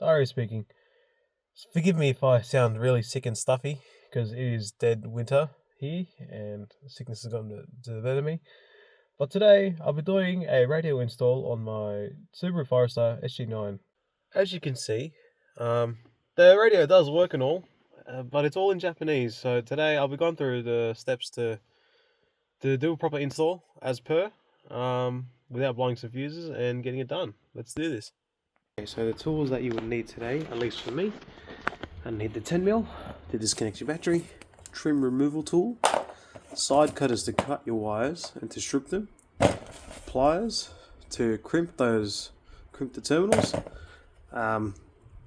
Ari speaking. Forgive me if I sound really sick and stuffy, because it is dead winter here and sickness has gotten to the better of me. But today I'll be doing a radio install on my Subaru Forester SG9. As you can see, the radio does work and all, but it's all in Japanese. So today I'll be going through the steps to do a proper install as per, without blowing some fuses and getting it done. Let's do this. Okay, so the tools that you would need today, at least for me, I need the 10mm to disconnect your battery, trim removal tool, side cutters to cut your wires and to strip them, pliers to crimp the terminals,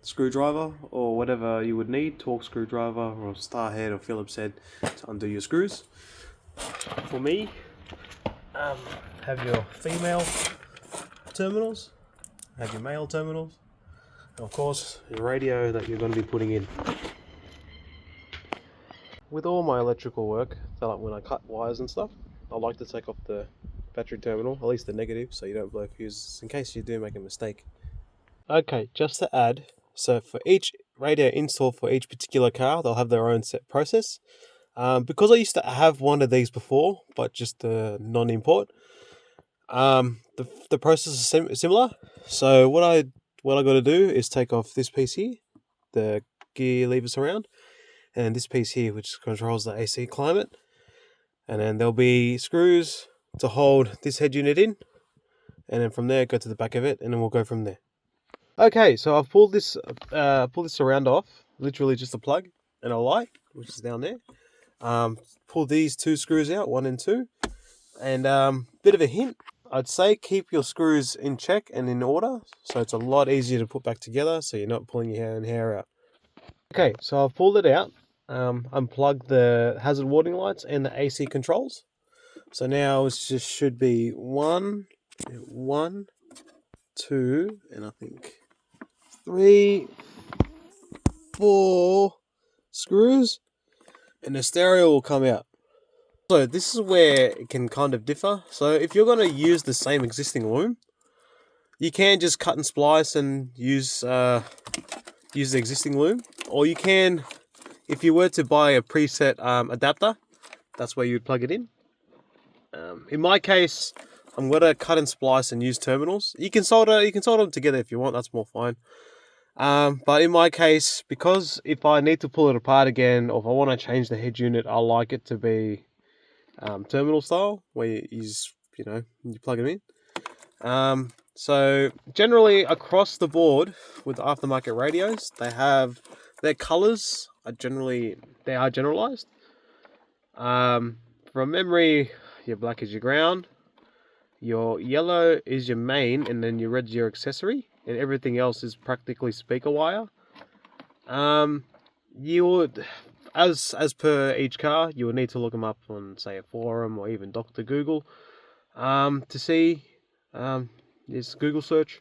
screwdriver or whatever you would need, Torx screwdriver or star head or Phillips head to undo your screws. For me, have your female terminals, have your male terminals, and of course your radio that you're going to be putting in. With all my electrical work, so like when I cut wires and stuff, I like to take off the battery terminal, at least the negative, so you don't blow fuses in case you do make a mistake. Okay, just to add, so for each radio install for each particular car, they'll have their own set process. Because I used to have one of these before, but just the non-import, the process is similar. So what I got to do is take off this piece here, the gear lever surround, and this piece here, which controls the AC climate, and then there'll be screws to hold this head unit in, and then from there go to the back of it, and then we'll go from there. Okay, so I've pulled this surround off, literally just a plug and a light, which is down there. Pull these two screws out, 1 and 2, and bit of a hint, I'd say keep your screws in check and in order, so it's a lot easier to put back together, so you're not pulling your hair out. Okay, so I've pulled it out, unplugged the hazard warning lights and the AC controls. So now it just should be one, 2, and I think 3, 4 screws, and the stereo will come out. So this is where it can kind of differ. So if you're going to use the same existing loom, you can just cut and splice and use the existing loom, or you can, if you were to buy a preset adapter, that's where you'd plug it in. In my case, I'm going to cut and splice and use terminals. You can solder them together if you want, that's more fine. But in my case, because if I need to pull it apart again, or if I want to change the head unit, I like it to be terminal style, where you plug them in. So generally across the board with the aftermarket radios, they have their colors are generalized. From memory, your black is your ground, your yellow is your main, and then your red's your accessory, and everything else is practically speaker wire. You would, as per each car, you would need to look them up on, say, a forum or even Dr. Google, to see. This Google search.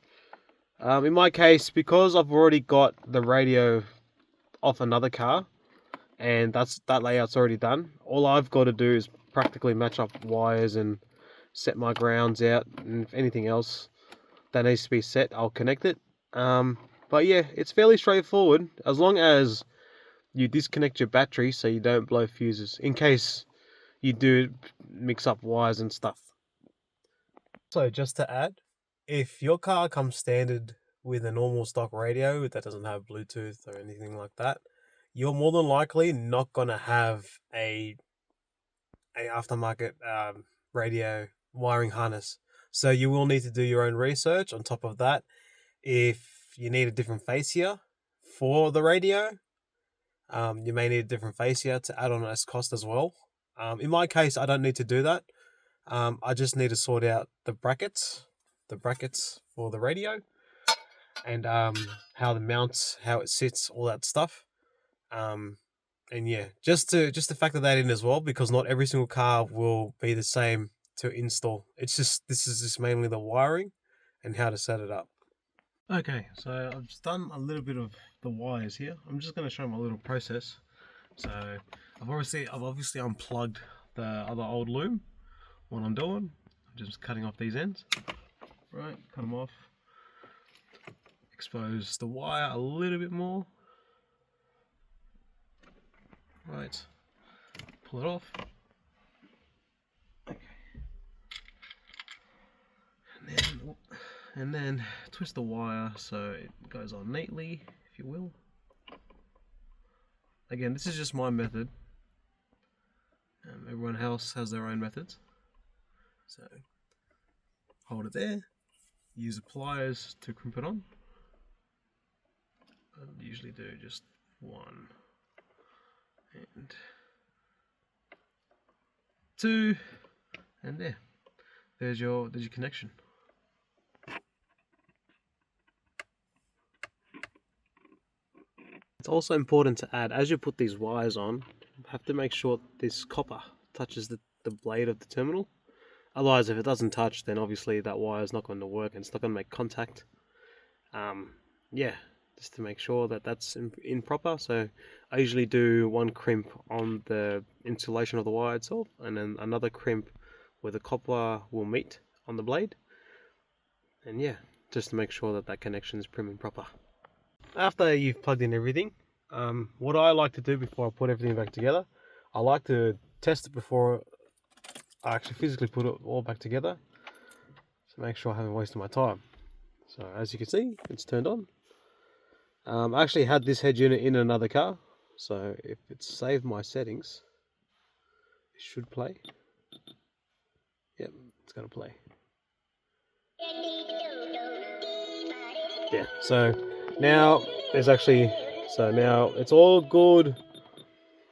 In my case, because I've already got the radio off another car, and that layout's already done, all I've got to do is practically match up wires and set my grounds out, and if anything else that needs to be set, I'll connect it. But yeah, it's fairly straightforward, as long as you disconnect your battery so you don't blow fuses, in case you do mix up wires and stuff. So just to add, if your car comes standard with a normal stock radio that doesn't have Bluetooth or anything like that, you're more than likely not going to have a aftermarket radio wiring harness. So you will need to do your own research. On top of that, if you need a different fascia for the radio, you may need a different fascia to add on as cost as well. In my case, I don't need to do that. I just need to sort out the brackets for the radio, and how the mounts, how it sits, all that stuff. And yeah, just to factor that in as well, because not every single car will be the same to install. This is just mainly the wiring and how to set it up. Okay, so I've just done a little bit of the wires here. I'm just going to show my little process. So I've obviously unplugged the other old loom. What I'm doing, I'm just cutting off these ends. Right, cut them off. expose the wire a little bit more. Right, pull it off. Okay. And then twist the wire so it goes on neatly, if you will. Again, this is just my method. Everyone else has their own methods. So hold it there, use the pliers to crimp it on. I usually do just one and two, and there's your connection. It's also important to add, as you put these wires on, you have to make sure this copper touches the blade of the terminal. Otherwise, if it doesn't touch, then obviously that wire is not going to work and it's not going to make contact. Yeah, just to make sure that that's in proper. So I usually do one crimp on the insulation of the wire itself, and then another crimp where the copper will meet on the blade. And yeah, just to make sure that that connection is prim and proper. After you've plugged in everything, what I like to do before I put everything back together, I like to test it before I actually physically put it all back together, to make sure I haven't wasted my time. So as you can see, it's turned on. I actually had this head unit in another car, so if it's saved my settings, it should play. Yep, it's going to play. Yeah, so now there's actually, now it's all good.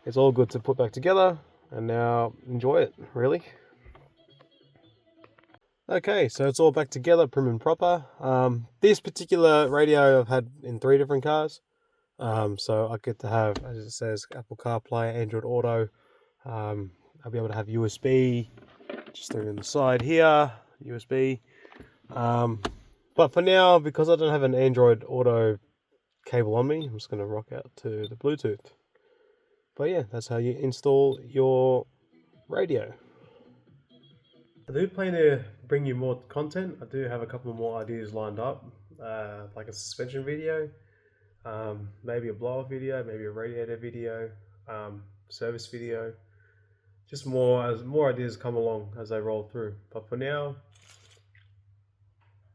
It's all good to put back together, and now enjoy it, really. Okay, so it's all back together, prim and proper. This particular radio I've had in 3 different cars. So I get to have, as it says, Apple CarPlay, Android Auto. I'll be able to have USB, just through on the side here, USB. But for now, because I don't have an Android Auto cable on me, I'm just going to rock out to the Bluetooth. But yeah, that's how you install your radio. I do plan to bring you more content. I do have a couple more ideas lined up, like a suspension video, maybe a blower video, maybe a radiator video, service video. Just as more ideas come along as they roll through. But for now,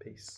peace.